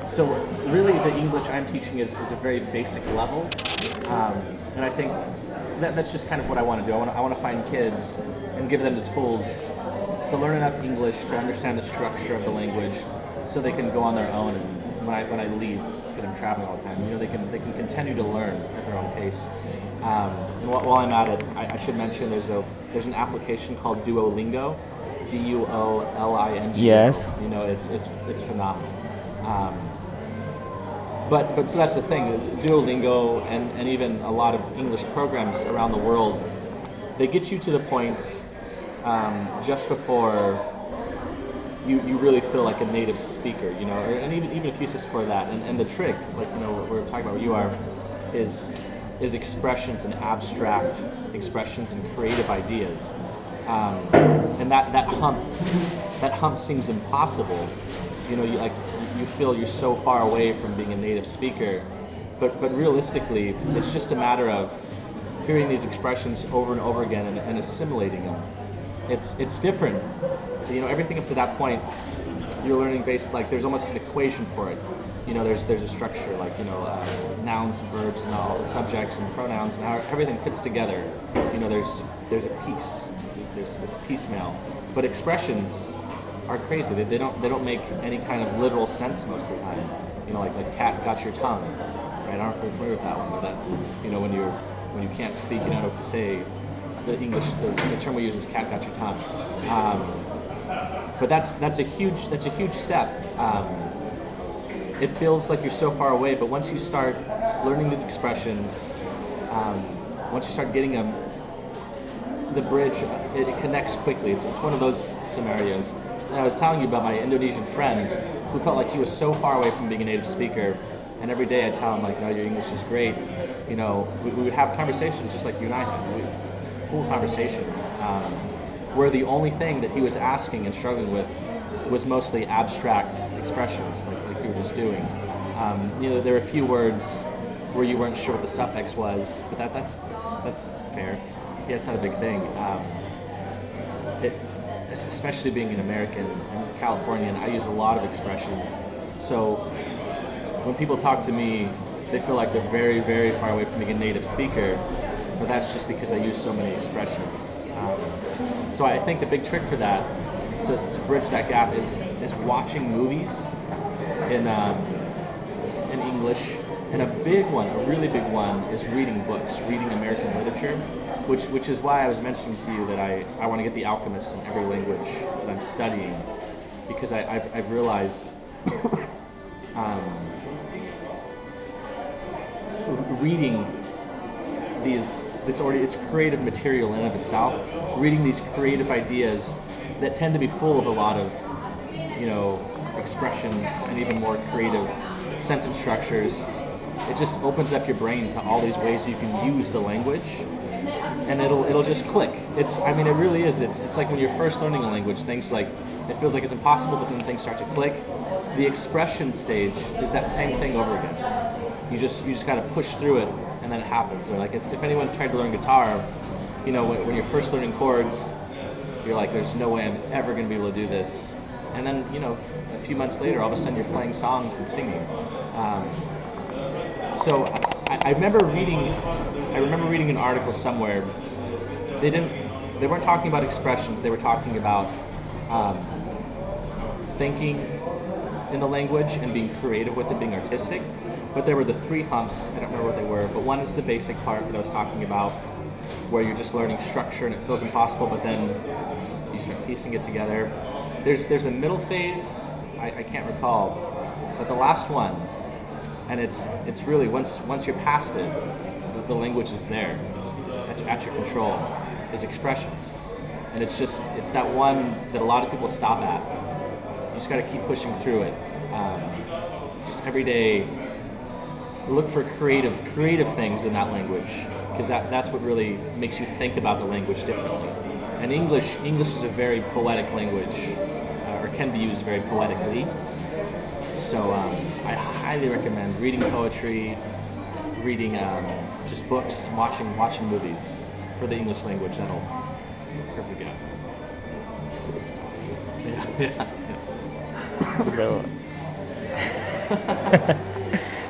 So really, the English I'm teaching is a very basic level, and I think that's just kind of what I want to do. I want to find kids and give them the tools to learn enough English to understand the structure of the language, so they can go on their own. And when I leave, because I'm traveling all the time, they can continue to learn at their own pace. And while I'm at it, I should mention there's an application called Duolingo, Duolingo. Yes. It's phenomenal. But so that's the thing. Duolingo and even a lot of English programs around the world, they get you to the point just before you really feel like a native speaker, and even a few steps before that. And the trick, what we're talking about, where you are, is expressions and abstract expressions and creative ideas. And that hump seems impossible. You feel you're so far away from being a native speaker, but realistically, it's just a matter of hearing these expressions over and over again and assimilating them. It's different. Everything up to that point, you're learning based, there's almost an equation for it. There's a structure, nouns and verbs and all the subjects and pronouns and how everything fits together. There's a piece. It's piecemeal. But expressions are crazy. They don't make any kind of literal sense most of the time. Like cat got your tongue, right? I don't know if you're familiar with that one, but that when you can't speak, you don't know what to say. The English, the term we use is cat got your tongue. But that's a huge step. It feels like you're so far away, but once you start learning these expressions, once you start getting them, the bridge, it connects quickly. It's one of those scenarios. And I was telling you about my Indonesian friend who felt like he was so far away from being a native speaker, and every day I'd tell him, no, your English is great. We would have conversations just like you and I have, full conversations, where the only thing that he was asking and struggling with was mostly abstract expressions, like you were just doing. There were a few words where you weren't sure what the suffix was, but that's fair. Yeah, it's not a big thing. Especially being an American and Californian, I use a lot of expressions. So when people talk to me, they feel like they're very, very far away from being a native speaker, but that's just because I use so many expressions. So I think the big trick for that, to bridge that gap, is watching movies in English, and a really big one, is reading books, reading American literature, which is why I was mentioning to you that I want to get The Alchemist in every language that I'm studying, because I've realized reading it's creative material in and of itself, reading these creative ideas that tend to be full of a lot of expressions and even more creative sentence structures. It just opens up your brain to all these ways you can use the language, and it'll just click. It really is. It's like when you're first learning a language, it feels like it's impossible, but then things start to click. The expression stage is that same thing over again. You just got to push through it, and then it happens. Or if anyone tried to learn guitar, when you're first learning chords, you're like, there's no way I'm ever going to be able to do this. And then, a few months later, all of a sudden you're playing songs and singing. So I remember reading an article somewhere. They weren't talking about expressions. They were talking about thinking in the language and being creative with it, being artistic. But there were the three humps. I don't remember what they were, but one is the basic part that I was talking about, where you're just learning structure and it feels impossible, but then you start piecing it together. There's a middle phase, I can't recall, but the last one, and it's really, once you're past it, the language is there. It's at your control. Is expressions, and it's that one that a lot of people stop at. You just got to keep pushing through it. Just every day, look for creative things in that language, because that's what really makes you think about the language differently. And English is a very poetic language, or can be used very poetically. So I highly recommend reading poetry, reading just books, and watching movies for the English language. That'll perfect it. Yeah. The